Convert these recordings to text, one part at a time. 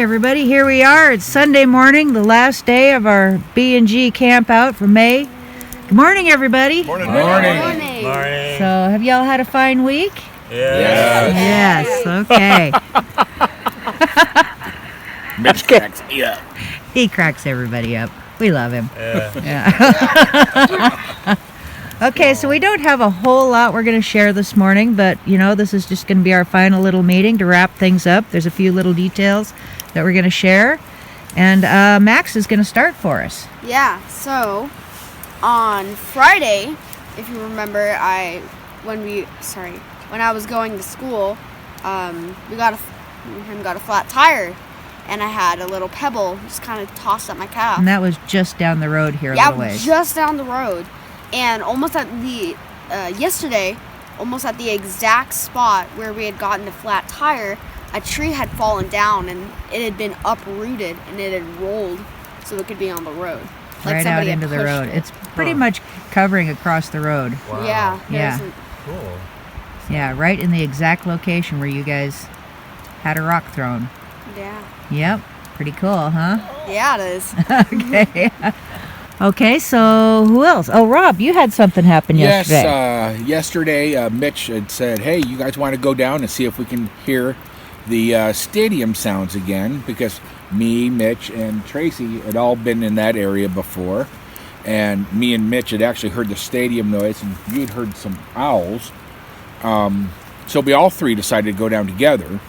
everybody, here we are. It's Sunday morning, the last day of our B&G campout for May. Good morning, everybody. Morning. So, have y'all had a fine week? Yes. Okay. Mitch cracks me up. He cracks everybody up. We love him. Yeah. Okay, so we don't have a whole lot we're going to share this morning, but, this is just going to be our final little meeting to wrap things up. There's a few little details that we're going to share, and Max is going to start for us. Yeah, so on Friday, if you remember, when I was going to school, we got a flat tire, and I had a little pebble just kind of tossed at my calf. And that was just down the road here a little ways. Yeah, just down the road. And almost at the, yesterday, almost at the exact spot where we had gotten the flat tire, a tree had fallen down and it had been uprooted and it had rolled so it could be on the road. Like right out into the road. It's pretty much covering across the road. Wow. Yeah. Cool. Yeah, right in the exact location where you guys had a rock thrown. Yeah. Yep. Pretty cool, huh? Yeah, it is. Okay. Okay, so who else? Oh, Rob, you had something happen yesterday. Yes, yesterday Mitch had said, hey, you guys want to go down and see if we can hear the stadium sounds again, because me, Mitch, and Tracy had all been in that area before, and me and Mitch had actually heard the stadium noise, and you had heard some owls. So we all three decided to go down together,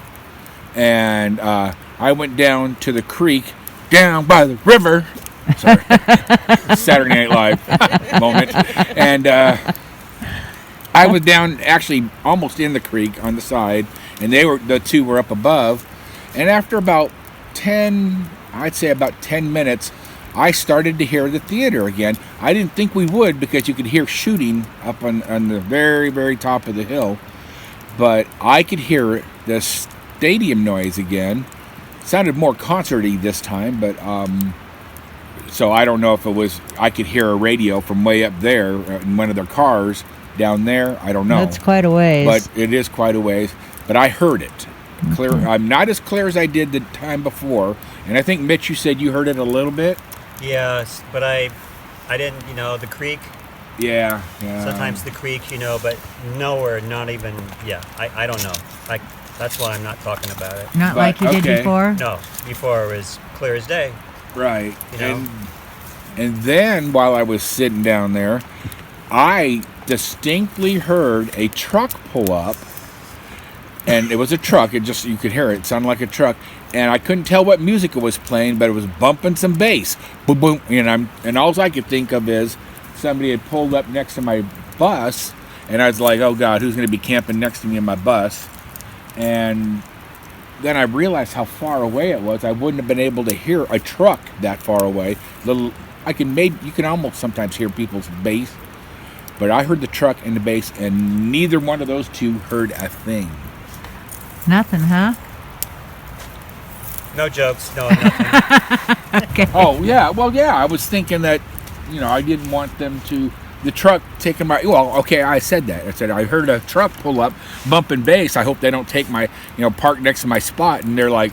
and I went down to the creek down by the river. Sorry. Saturday Night Live moment. And I was down actually almost in the creek on the side, and the two were up above. And after about 10 minutes, I started to hear the theater again. I didn't think we would, because you could hear shooting up on the very, very top of the hill. But I could hear the stadium noise again. It sounded more concert-y this time, but so I don't know if it was, I could hear a radio from way up there in one of their cars down there. I don't know. That's quite a ways. But it is quite a ways. But I heard it clear. I'm not as clear as I did the time before. And I think, Mitch, you said you heard it a little bit? Yes, but I didn't, the creek. Yeah. Sometimes the creek, but nowhere, not even, I don't know. That's why I'm not talking about it. Not like you did before? No, before it was clear as day. Right. And then while I was sitting down there, I distinctly heard a truck pull up. And it was a truck. You could hear it. It sounded like a truck. And I couldn't tell what music it was playing, but it was bumping some bass. Boom, boom. And all I could think of is somebody had pulled up next to my bus. And I was like, oh, God, who's going to be camping next to me in my bus? And then I realized how far away it was. I wouldn't have been able to hear a truck that far away. You can almost sometimes hear people's bass, but I heard the truck and the bass, and neither one of those two heard a thing. Nothing, huh? No jokes, no nothing. Okay. Oh yeah, well yeah. I was thinking that, I didn't want them to. The truck taking my, I said that. I said, I heard a truck pull up, bumping bass. I hope they don't take my, park next to my spot. And they're like,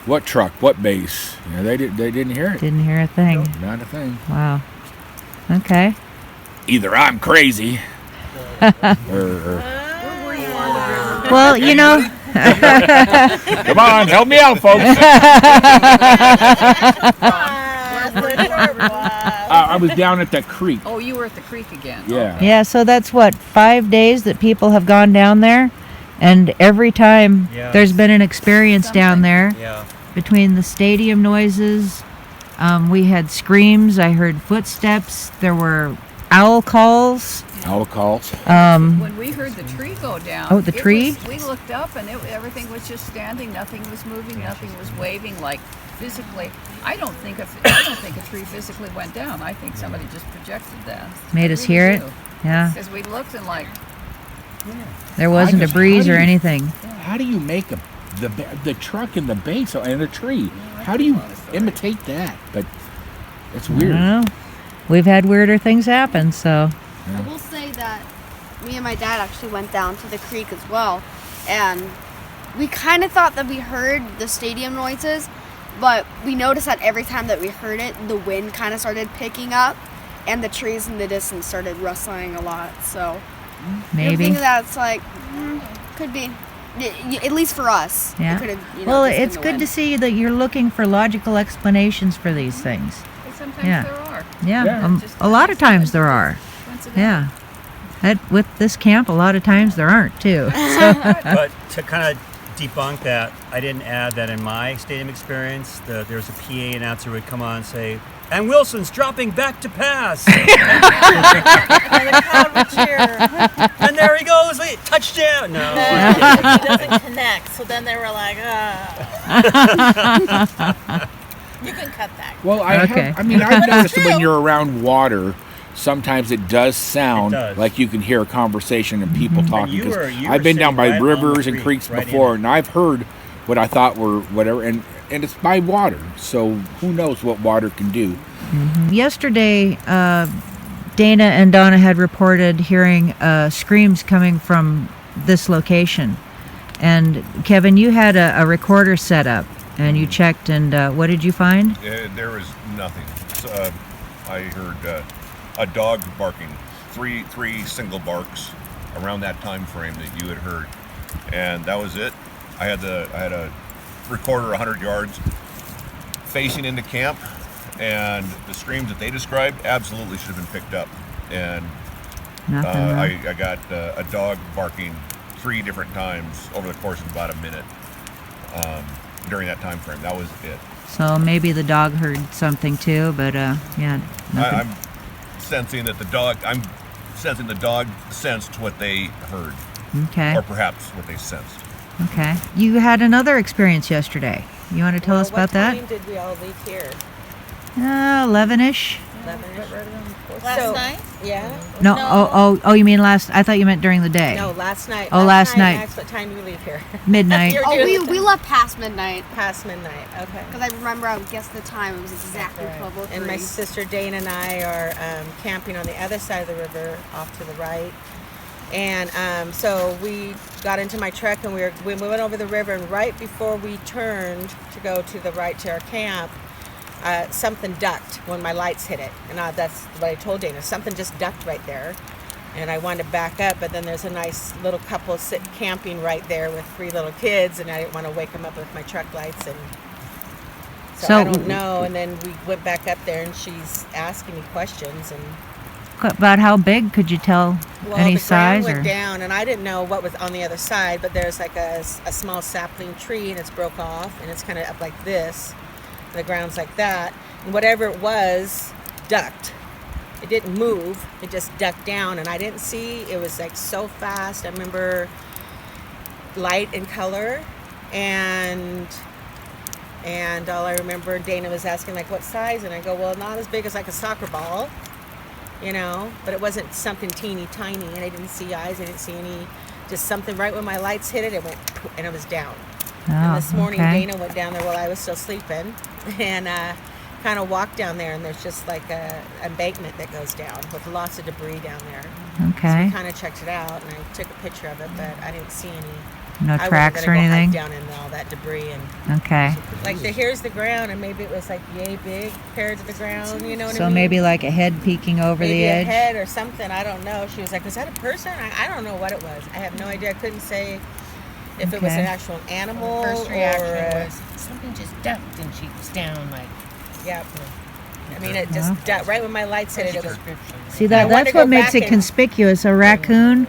what truck? What bass? They didn't hear it. Didn't hear a thing. No, not a thing. Wow. Okay. Either I'm crazy. Well, Come on, help me out, folks. I was down at that creek. Oh, you were at the creek again. Yeah. Okay. Yeah, so that's 5 days that people have gone down there, and every time there's been an experience down there. Yeah. Between the stadium noises, we had screams, I heard footsteps, there were owl calls. Owl calls. When we heard the tree go down. Oh, the tree? We looked up and everything was just standing. Nothing was moving. Nothing was waving. Like physically, I don't think a tree physically went down. I think somebody just projected that. Made us hear it. Yeah. Because we looked and there wasn't a breeze or anything. How do you make the truck and the bass and the tree? How do you imitate that? But it's weird. I don't know. We've had weirder things happen, so. I will say that me and my dad actually went down to the creek as well, and we kind of thought that we heard the stadium noises, But we noticed that every time that we heard it, the wind kind of started picking up, and the trees in the distance started rustling a lot. So Maybe. I'm thinking that's like could be, at least for us. Yeah. It could have, Well, just been it's the good wind. to see that you're looking for logical explanations for these things. But sometimes Yeah. there are. Yeah, Yeah. a lot of times there are. Coincidental. Yeah. With this camp, a lot of times there aren't too. But to kind of debunk that, I didn't add that in my stadium experience, there's a PA announcer would come on and say, "And Wilson's dropping back to pass." And the crowd would cheer. And there he goes, wait, touchdown. No. He doesn't connect. So then they were like, You can cut that. Well, Okay. I've noticed that when you're around water, sometimes it does sound It does. like you can hear a conversation and people talking. you 'Cause were- you I've were been down by sitting right on the rivers and creek, creeks right in before, it. and I've heard what I thought were whatever, and it's by water, so who knows what water can do. Yesterday, Dana and Donna had reported hearing screams coming from this location. And Kevin, you had a recorder set up, and you checked, and what did you find? There was nothing. So, I heard a dog barking, three single barks around that time frame that you had heard, and that was it. I had a recorder 100 yards facing into camp, and the screams that they described absolutely should have been picked up. And Nothing. Huh? I got a dog barking 3 different times over the course of about a minute during that time frame. That was it. So maybe the dog heard something too, but yeah, nothing. I'm sensing that the dog sensed what they heard, Okay. or perhaps what they sensed. Okay. You had another experience yesterday. You want to tell us about that? What time did we all leave here? 11-ish. 11-ish. Last So- night? Yeah. No. Oh, you mean last? I thought you meant during the day. No, last night. Oh, last night. Max, what time did we leave here? Midnight. You're Oh, doing we left past midnight. Past midnight. Okay. Because I remember, I guessed the time. It was exactly 12:03. And my sister Dana and I are camping on the other side of the river, off to the right. And so we got into my truck and we went over the river. And right before we turned to go to the right to our camp, something ducked when my lights hit it. And that's what I told Dana. Something just ducked right there. And I wanted to back up, but then there's a nice little couple camping right there with 3 little kids, and I didn't want to wake them up with my truck lights. And so I don't know. And then we went back up there, and she's asking me questions. And About how big? Could you tell any the size? ground went Or down, and I didn't know what was on the other side, but there's like a small sapling tree, and it's broke off, and it's kind of up like this. The ground's like that, and whatever it was ducked. It didn't move, it just ducked down, and I didn't see. It was like so fast. I remember light and color, and all I remember, Dana was asking like what size, and I go, well, not as big as like a soccer ball, but it wasn't something teeny tiny, and I didn't see eyes, I didn't see any, just something right when my lights hit it, it went and it was down. And this morning, okay. Dana went down there while I was still sleeping, and kind of walked down there, and there's just like a embankment that goes down with lots of debris down there. So Okay. I kind of checked it out, and I took a picture of it, but I didn't see any. No I tracks wasn't or gonna go hike anything? down in all that debris, and Okay. like here's the ground, and maybe it was like yay big compared to the ground. You know what I So mean? maybe like a head peeking over Maybe the a edge? head or something. I don't know. She was like, "Was that a person?" I don't know what it was. I have no idea. I couldn't say if it was Okay. an actual animal First or reaction was something just ducked and she was down like. yeah. I mean, it just right when my lights hit it. It was See, I wanted that's to go what makes back it and- conspicuous. A raccoon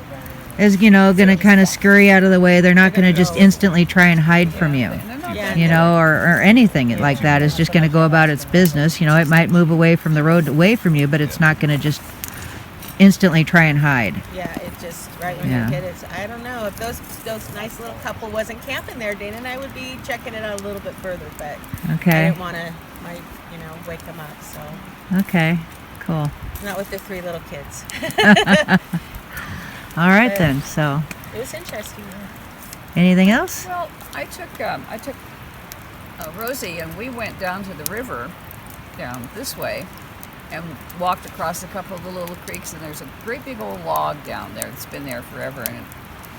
is, going to kind of scurry out of the way. They're not going to just instantly try and hide from you. And they're not Yeah. gonna- Or anything like that is just going to go about its business. It might move away from the road away from you, but it's not going to just instantly try and hide. yeah. It just right when Yeah. it hit it. I don't know if those nice little couple wasn't camping there, Dana and I would be checking it out a little bit further, but I Okay. didn't want to wake them up. So Okay. Cool. not with the 3 little kids. All right then. So, It was interesting. anything else? Well, I took Rosie and we went down to the river, down this way, and walked across a couple of the little creeks. And there's a great big old log down there that's been there forever, and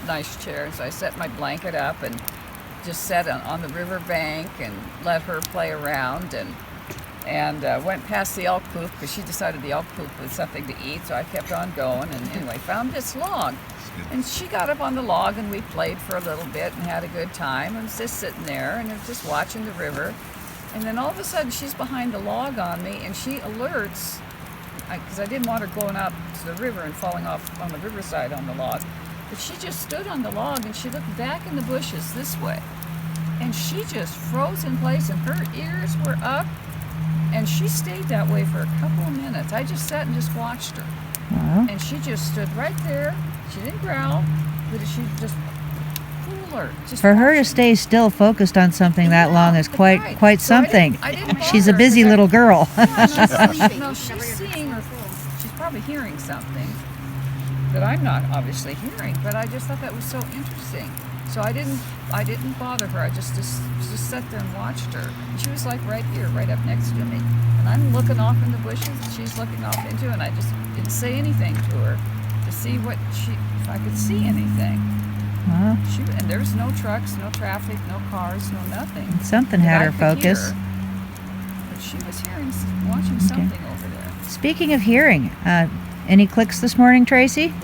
a nice chair. And so I set my blanket up and just sat on the riverbank and let her play around, and went past the elk poop because she decided the elk poop was something to eat. So I kept on going, and anyway, found this log. And she got up on the log, and we played for a little bit and had a good time. And was just sitting there and just watching the river. And then all of a sudden, she's behind the log on me, and she alerts, because I didn't want her going out to the river and falling off on the riverside on the log. But she just stood on the log, and she looked back in the bushes this way. And she just froze in place, and her ears were up. And she stayed that way for a couple of minutes. I just sat and just watched her. Wow. And she just stood right there. She didn't growl, but she just full alert. Just For her to watching. stay still focused on something that Yeah, long is quite right. quite So something. I didn't She's a bother, busy 'cause little girl. She's sleeping. No, she's seeing, she's probably hearing something that I'm not obviously hearing, but I just thought that was so interesting. So I didn't bother her. I just sat there and watched her. And she was like right here, right up next to me. And I'm looking off in the bushes, and she's looking off into it, and I just didn't say anything to her to see if I could see anything. Well, And there's no trucks, no traffic, no cars, no nothing. something that had I her could focus. hear. But she was watching something over there. Speaking of hearing, any clicks this morning, Tracy?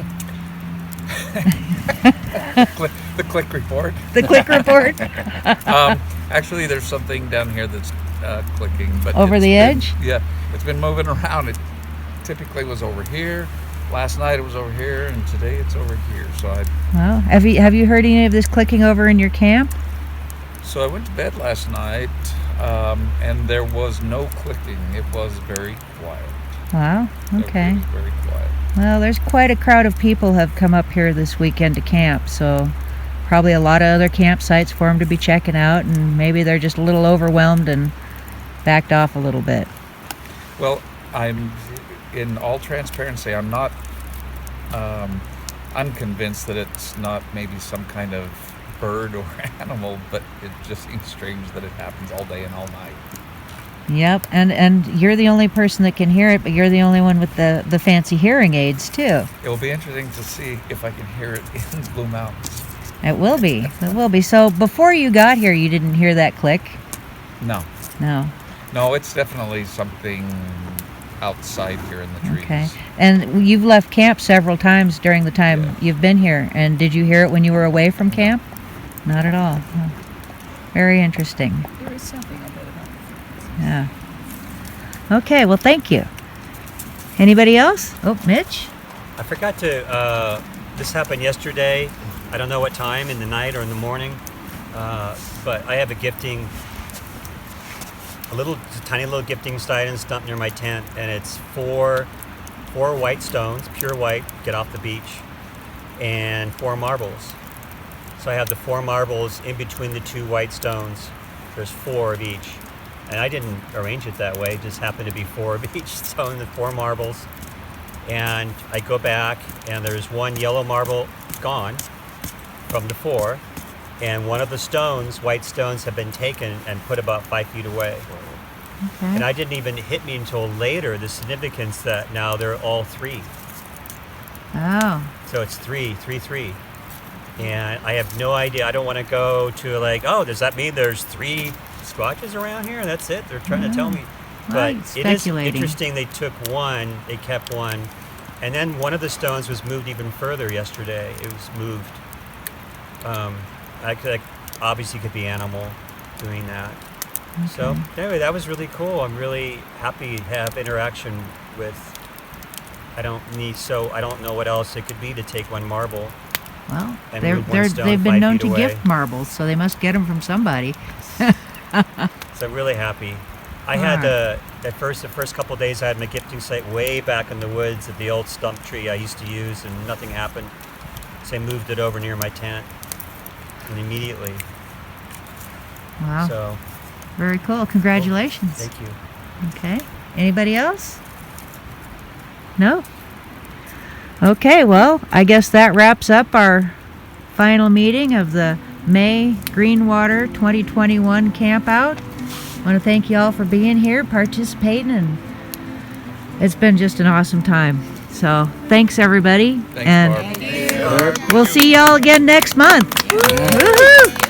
The click report. The click report Actually, there's something down here that's clicking, but over it's the been- edge. Yeah, it's been moving around. It typically was over here. Last night it was over here, and today it's over here. Well, have you heard any of this clicking over in your camp? So I went to bed last night, and there was no clicking. It was very quiet. Wow. Okay. It was very quiet. Well, there's quite a crowd of people have come up here this weekend to camp, so probably a lot of other campsites for them to be checking out, and maybe they're just a little overwhelmed and backed off a little bit. Well, in all transparency, I'm not unconvinced that it's not maybe some kind of bird or animal, but it just seems strange that it happens all day and all night. Yep, and you're the only person that can hear it, but you're the only one with the fancy hearing aids too. It will be interesting to see if I can hear it in the Blue Mountains. It will be. It will be. So before you got here, you didn't hear that click? No, No. it's definitely something outside here in the trees. Okay. And you've left camp several times during the time Yeah. you've been here. And did you hear it when you were away from camp? Not at all. Oh. Very interesting. There is something a bit about it. Yeah. Okay, well, thank you. Anybody else? Oh, Mitch? I forgot to. This happened yesterday. I don't know what time, in the night or in the morning, but I have a tiny little gifting site and stump near my tent, and it's four white stones, pure white, get off the beach, and 4 marbles. So I have the 4 marbles in between the 2 white stones. There's 4 of each, and I didn't arrange it that way. It just happened to be 4 of each stone, the 4 marbles. And I go back, and there's 1 yellow marble gone from the 4, and one of the stones, white stones, have been taken and put about 5 feet away. Okay. And I didn't even hit me until later, the significance that now they're all 3. Oh. So it's 3, 3, 3. And I have no idea. I don't want to go to like, oh, does that mean there's 3 squatches around here? That's it? They're trying to tell me. But Right, it is speculating. interesting they took 1, they kept 1. And then one of the stones was moved even further yesterday. It was moved. I obviously could be animal doing that. So anyway, that was really cool. I'm really happy to have interaction with. I don't know what else it could be to take 1 marble. Well, And move one stone they've 5 been known feet to away. gift marbles, so they must get them from somebody. So I'm really happy. I had the first couple of days I had my gifting site way back in the woods at the old stump tree I used to use, and nothing happened. So I moved it over near my tent, and immediately. Wow. So Very cool. Congratulations. thank you. Okay. Anybody else? No? Okay, well, I guess that wraps up our final meeting of the May Greenwater 2021 Campout. I want to thank you all for being here, participating, and it's been just an awesome time. So, thanks everybody. Thanks, and Barb. we'll see y'all again next month. Woohoo!